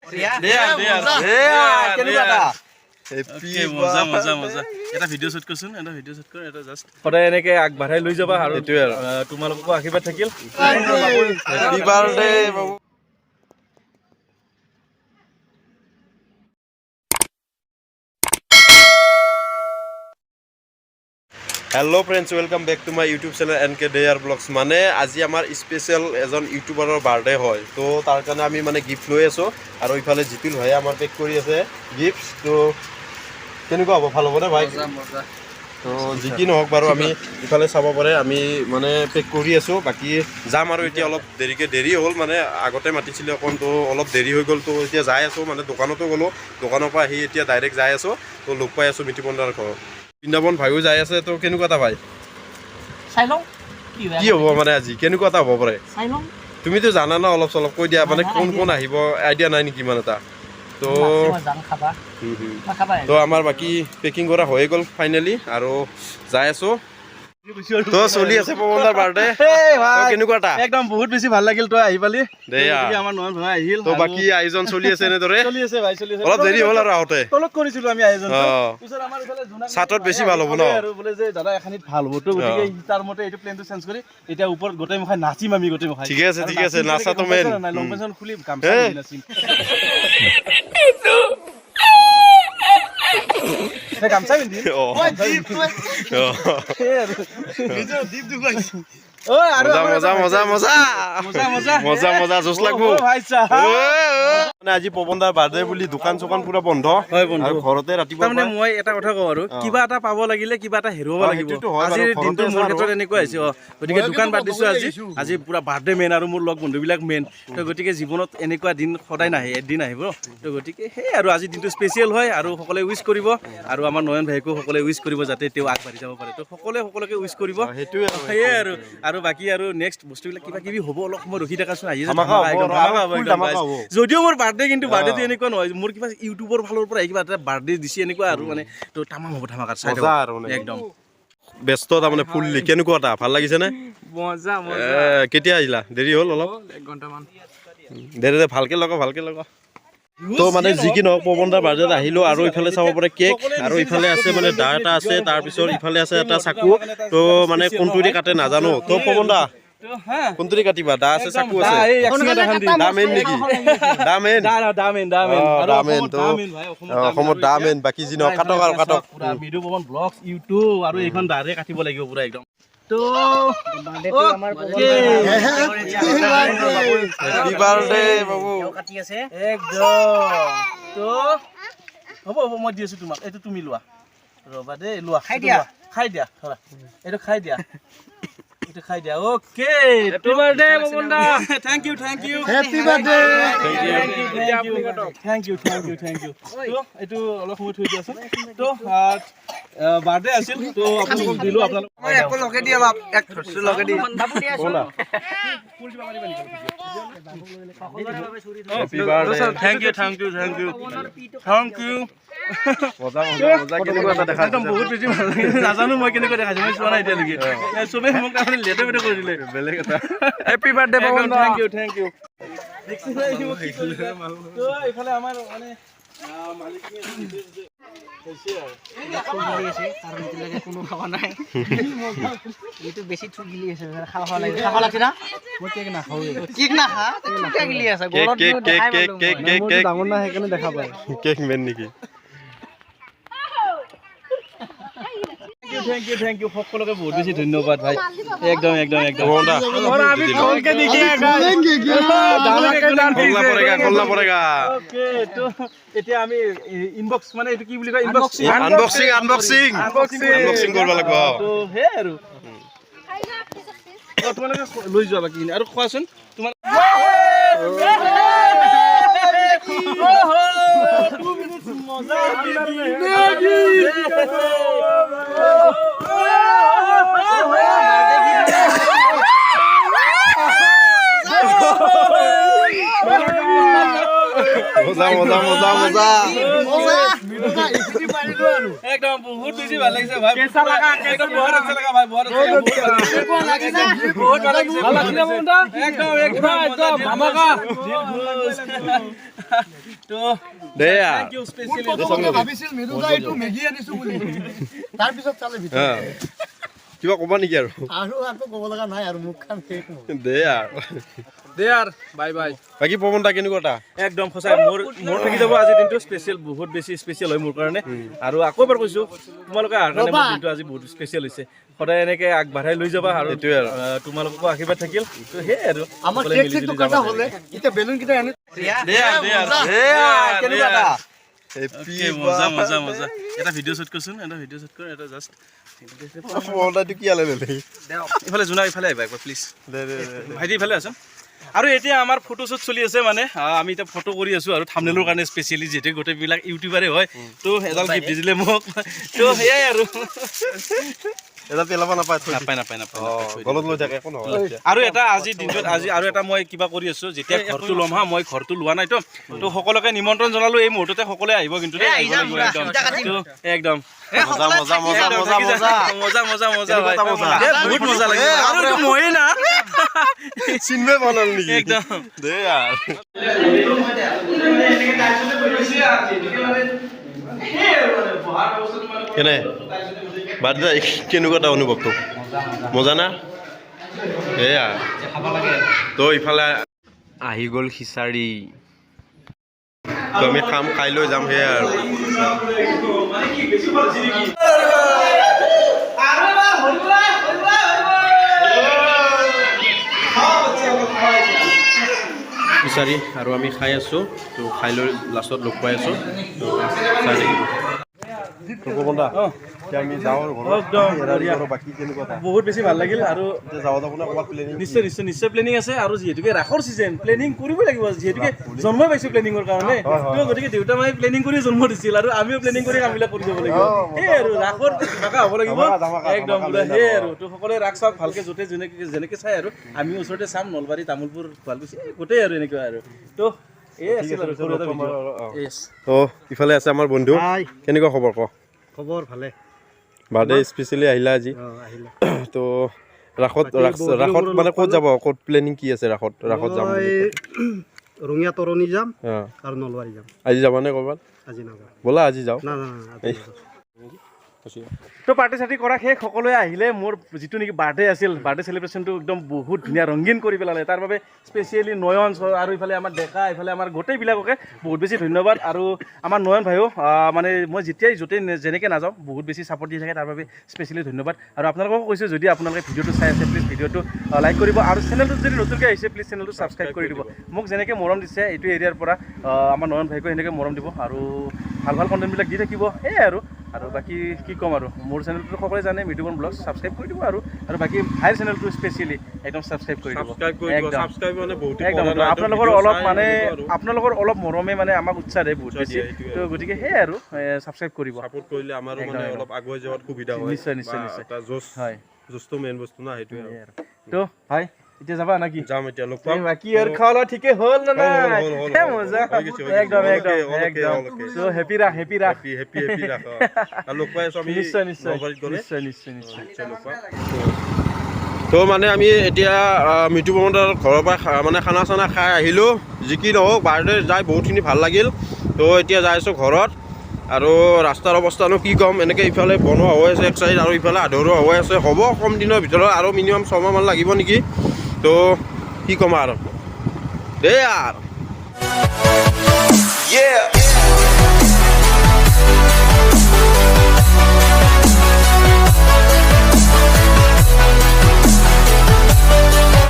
এটা video' shoot কৰচোন এটা video' shoot কৰ এটা জাষ্ট সদায় এনেকৈ আগবাঢ়াই লৈ যাবা আৰু এইটোৱে আৰু তোমালোককো আশীৰ্বাদ থাকিল হেপী বাৰ্থডে বাবু hello friends welcome back to my YouTube channel NK dare blogs माने आज आमार स्पेशल एजन यूट्यूबारर बार्थडे হয় তো তার কারণে আমি মানে গিফট লৈ আছো আৰু ইফালে জিতুল ভাই আমাৰ পেক কৰি আছে গিফট তো কেনেকুৱা হ'ব ভাল হ'ব না ভাই মজা তো জিকি নহক বাৰু আমি ইফালে চাব পাৰে আমি মানে পেক কৰি আছো বাকি যাম আৰু এতিয়া অলপ দেৰি হ'ল মানে আগতে মাতিছিল অকন তো অলপ দেৰি হৈ গ'ল তো এতিয়া যাই আছো মানে দোকানতো গলো দোকানৰ পৰা আহি এতিয়া ডাইৰেক্ট যাই আছো তো লগ পাই আছো মিটিপন্দাৰ ঘৰত বৃন্দাবন ভাইও যাই আছে তো কেনেকুৱা এটা ভাই চাই লওঁ কি হ'ব মানে আজি কেনেকুৱা এটা হ'ব পাৰে চাই লওঁ তুমিতো জানা না অলপ চলপ কৈ দিয়া মানে কোন কোন আহিব আইডিয়া নাই নেকি মানে এটা তো তো আমাৰ বাকি পেকিং কৰা হৈ গ'ল ফাইনেলি আৰু যাই আছো তো চলি আছে পৱনদাৰ বাৰ্থডে কেনেকুৱা এটা একদম বহুত বেছি ভাল লাগিল তই আহি পালি দেয়া আমাৰ নয়ন ভাই আহিল তো বাকি আয়োজন চলি আছে নে দৰে চলি আছে ভাই চলি আছে অলপ দেৰি হ'ল আৰু আহতে তলক কৰিছিলো আমি আয়োজন পিছত আমাৰ ইফালে জুনা সাতত বেছি ভাল হ'ব ন আৰু বলে যে দাদা এখানিত ভাল হ'ব তো গতিকে তাৰ মতে এইটো প্লেনটো চেঞ্জ কৰি এতিয়া ওপৰত গোটেই মুখাই নাচিম আমি গোটেই মুখাই ঠিক আছে নাচাটো মেইন লং পেন্সন খুলি গামছা নাচিম গামছা পিন্ধি মজা জোচ লাগব মানে আজি পৱনদাৰ বাৰ্থডে বুলি দোকান চোকান পুৰা বন্ধ আৰু ঘৰতে ৰাতিপুৱা মানে মই এটা কথা কওঁ আৰু কিবা এটা পাব লাগিলে কিবা এটা হেৰুৱাব লাগিব আজি দিনটো মোৰ ক্ষেত্ৰত এনেকুৱা হৈছে গতিকে দোকান বাদ দিছো আজি পুৰা বাৰ্থডে মেইন আৰু মোৰ লগ বন্ধুবিলাক মেইন তো গতিকে জীৱনত এনেকুৱা দিন সদায় নাহে এদিন আহিব তো গতিকে সেই আৰু আজি দিনটো স্পেচিয়েল হয় আৰু সকলোৱে উইচ কৰিব আৰু আমাৰ নয়ন ভাইকো সকলোৱে উইচ কৰিব যাতে তেওঁ আগবাঢ়ি যাব পাৰে তো সকলোকে উইচ কৰিব সেইটোৱে সেয়ে আৰু বাকী আৰু নেক্সট বস্তুবিলাক কিবা কিবি হ'ব অলপ সময় ৰখি থাকাচোন আহি যদিও মোৰ বাৰ্থডে কিন্তু বাৰ্থডেটো এনেকুৱা নহয় মোৰ কিবা ইউটিউবৰ ফালৰ পৰা কিবা এটা বাৰ্থডে দিছে এনেকুৱা আৰু মানে তো তামাম হ'ব ধামাকাৰ চাই একদম ব্যস্ত তাৰমানে ফুললি কেনেকুৱা এটা ভাল লাগিছে নে মজা কেতিয়া আহিলা দেৰি হ'ল অলপ 1 ঘণ্টামান দেৰি ভালকে লগা তো মানে যি কি নহওক পৱনদাৰ বাৰ্থডেত আহিলো আৰু ইফালে চাব পাৰে কেক আৰু ইফালে আছে মানে দা এটা আছে তাৰপিছত ইফালে আছে এটা চাকু তো মানে কোনটোৰে কাটে নাজানো তো পৱনদা কোনটোৰে কাটিবা দা আছে চাকু আছে দামেন নেকি দামেন তো অসমত দামেন বাকী যি নহওক কাটক মৃদু পৱন ব্লগছ ইউটিউব আৰু এইখন দাৰে কাটিব লাগিব পুৰা একদম তো বাৰ্থডেটো আমাৰ হ্যাপি বাৰ্থডে বাবু কাটি আছে একদম তো হ'ব মই দি আছো তোমাক এইটো তুমি লোৱা ৰবা দে লোৱা খাই দিয়া ধৰা এইটো খাই দিয়া ওকে হ্যাপি বাৰ্থডে পৱনদা thank you happy birthday thank you তো এইটো অলপ সময় থৈ দিয়াচোন তো বাৰ্থডে আছিল তো আপোনালোকক দিলো আপোনালোক একো লগে দি অলপ এক ধৰছো লগে দি বাবু দি আছো হ্যাপি বাৰ্থডে থ্যাংক ইউ মজা কেনেকুৱা এটা দেখা একদম বহুত বেছি ভাল লাগিছে নাজানো মই কেনেকৈ দেখাইছো মই চোৱা নাই এতিয়ালৈকে চবেই মোক তাৰমানে লেটে কৰি দিলে বেলেগ এটা হেপী বাৰ্থডে পৱনদা থ্যাংক ইউ তো এইফালে আমাৰ মানে কোনো খাওয়া নাই এইটো বেছি থুক গিলি আছে খাওয়া লাগছে না মই কেক নাখাও কেক নাখা থুক গিলি আছে গলত কেক ডাঙৰ না সেইকাৰণে দেখা পায় কেক মেন নেকি থ্যাংক ইউ সকলোকে বহুত বেছি ধন্যবাদ ভাই একদম কল্লা পড়েগা ওকে তো এতিয়া আমি ইনবক্স মানে এটো কি বুলি কয় আনবক্সিং কৰিব লাগিব তো হে আৰু তোমালোকে লৈ যোৱা বাকি আৰু খোৱাচোন তোমাৰ মজা একদম বহুত বেছি ভাল লাগিছে ভাই কেঁচা লাগা একদম বহুত আচ্ছা লাগা ভাই বহুত আচ্ছা লাগিছে বহুত ভাল লাগিছে একদম ধামাকা তো দে আৰ থ্যাংক ইউ স্পেশালি ভাবিছিল মৃদু দা এইটো মেগী আনিছো বুলি তাৰ পিছত চালে ভিতৰত কিবা ক'বা নেকি আৰু আকৌ ক'ব লগা নাই আৰু মুখখন শেষ দে আৰ দে আৰ বাই বাই বাকী পৱন দা কেনেকুৱা এটা একদম সঁচাই মোৰ থাকি যাব আজি দিনটো স্পেচিয়েল বহুত বেছি স্পেচিয়েল হয় মোৰ কাৰণে আৰু আকৌ এবাৰ কৈছোঁ তোমালোকে অহাৰ কাৰণে মোৰ দিনটো আজি বহুত স্পেচিয়েল হৈছে সদায় এনেকৈ আগবঢ়াই লৈ যাবা আৰু এইটোৱে আৰু তোমালোককো আশীৰ্বাদ থাকিল তো সেয়াই আৰু আমাৰ কেক চেকটো কাটা হ'লে এতিয়া বেলুন কেইটা আনি মজা মজা মজা এটা ভিডিঅ' শ্বুট কৰচোন এটা ভিডিঅ' শ্বুট কৰ এটা জাষ্ট কি আলে ললে ইফালে জোনা ইফালে আহিবা একবাৰ প্লিজ ভাইটি ইফালে আছোন আৰু এতিয়া আমাৰ ফটোশ্বুট চলি আছে মানে আমি এতিয়া ফটো কৰি আছোঁ আৰু থাম্বনেইলৰ কাৰণে স্পেচিয়েলি যিহেতু গোটেইবিলাক ইউটিউবাৰে হয় তো এডাল গিফ্ট দি দিলে মোক তো সেয়াই আৰু এটা পেলাব নাপায় গলত লৈ থাকে একো নহয় আৰু এটা আজিৰ দিনটোত আজি আৰু এটা মই কিবা কৰি আছোঁ যেতিয়া ঘৰটো ল'ম হা মই ঘৰটো লোৱা নাইতো তো সকলোকে নিমন্ত্ৰণ জনালোঁ এই মুহূৰ্ততে সকলোৱে আহিব কিন্তু একদম মজা মজা মজা মজা মজা মজা মজা মজা বহুত মজা লাগে আৰু মই না চিনবে বনাল নেকি একদম দে আৰ কেনে বাদ কেনেকুৱা এটা অনুভৱটো মজা না এয়া তো ইফালে আহি গ'ল খিচাৰি তো আমি খাই লৈ যাম সেয়া আৰু খিচাৰি আৰু আমি খাই আছোঁ তো খাই লৈ লাষ্টত লগ পাই আছোঁ তো চাই থাকিব আমি যাওঁ বহুত বেছি ভাল লাগিল আৰু নিশ্চয় নিশ্চয় প্লেনিং আছে আৰু যিহেতুকে ৰাসৰ চিজন প্লেনিং কৰিবই লাগিব যিহেতুকে জন্মই পাইছোঁ প্লেনিঙৰ কাৰণে তো গতিকে দেউতা মায়ে প্লেনিং কৰি জন্ম দিছিল আৰু আমিও প্লেনিং কৰি কামবিলাক কৰি যাব লাগিব সেয়ে আৰু ৰাসৰ ধমাকা হ'ব লাগিব একদম সেয়ে আৰু তো সকলোৱে ৰাস চাওক ভালকৈ য'তে যেনেকৈ চাই আৰু আমি ওচৰতে চাম নলবাৰী তামোলপুৰ শুৱালকুছি গোটেই আৰু এনেকুৱা আৰু তো ইফালে আছে আমাৰ বন্ধু কেনেকুৱা খবৰ ক খবৰ ভালে বাৰ্ডে স্পেচিয়েলি আহিলা আজি তো ৰাসত মানে ক'ত যাব ক'ত প্লেনিং কি আছে ৰাসত যাম ৰঙিয়া তৰণি যাম আৰু নলবাৰী যাম আজি যাবানে ক'ৰবাত আজি নাযাওঁ ব'লা আজি যাওঁ তো পাৰ্টি চাৰ্টি কৰা শেষ সকলোৱে আহিলে মোৰ যিটো নেকি বাৰ্থডে আছিল বাৰ্থডে চেলিব্ৰেশ্যনটো একদম বহুত ধুনীয়া ৰঙীন কৰি পেলালে তাৰ বাবে স্পেচিয়েলি নয়ন আৰু ইফালে আমাৰ ডেকা ইফালে আমাৰ গোটেইবিলাককে বহুত বেছি ধন্যবাদ আৰু আমাৰ নয়ন ভাইও মানে মই যেতিয়াই য'তেই যেনেকৈ নাযাওঁ বহুত বেছি ছাপৰ্ট দি থাকে তাৰ বাবে স্পেচিয়েলি ধন্যবাদ আৰু আপোনালোকক কৈছোঁ যদি আপোনালোকে ভিডিঅ'টো চাই আছে প্লিজ ভিডিঅ'টো লাইক কৰিব আৰু চেনেলটোত যদি নতুনকৈ আহিছে প্লিজ চেনেলটো ছাবস্ক্ৰাইব কৰি দিব মোক যেনেকৈ মৰম দিছে এইটো এৰিয়াৰ পৰা আমাৰ নয়ন ভাইকো সেনেকৈ মৰম দিব আৰু ভাল ভাল কণ্টেণ্টবিলাক দি থাকিব সেয়াই আৰু বাকী কি ক'ম আৰু মোৰ চেনেলটো সকলোৱে জানে মৃদু ব্লগ ছাবস্ক্ৰাইব কৰি দিব আৰু বাকী ভাইৰ চেনেলটো স্পেচিয়েলি একদম ছাবস্ক্ৰাইব কৰি দিব আপোনালোকৰ অলপ মৰমে মানে আমাক উৎসাহ দিয়ে বহুত বেছি তো গতিকে সেয়াই আৰু ছাবস্ক্ৰাইব কৰিব ছাপোৰ্ট কৰিলে আমাৰো মানে অলপ আগুৱাই যোৱাত সুবিধা হয় নিশ্চয় নিশ্চয় নিশ্চয় হয় জোচটো মেইন বস্তু না সেইটোৱে তো ভাই এতিয়া যাবা নাকি যাম এতিয়া লগ পাম বাকি আৰু খোৱা লোৱা ঠিকে হ'ল না নাই মজা একদম তো হেপী ৰাখ হেপী ৰাখ আৰু লগ পাই আছো আমি নিশ্চয় তো মানে আমি এতিয়া মৃত্যু প্ৰমোদৰ ঘৰৰ পৰা মানে খানা চানা খাই আহিলোঁ যি কি নহওক বাৰ্থডে যাই বহুতখিনি ভাল লাগিল তো এতিয়া যাই আছোঁ ঘৰত আৰু ৰাস্তাৰ অৱস্থানো কি ক'ম এনেকৈ ইফালে বনোৱা হৈ আছে এক চাইড আৰু ইফালে আধৰুৱা হৈ আছে হ'ব কম দিনৰ ভিতৰত আৰু মিনিমাম 6 মাহমান লাগিব নেকি তো কি ক'ম আৰু দেই আৰু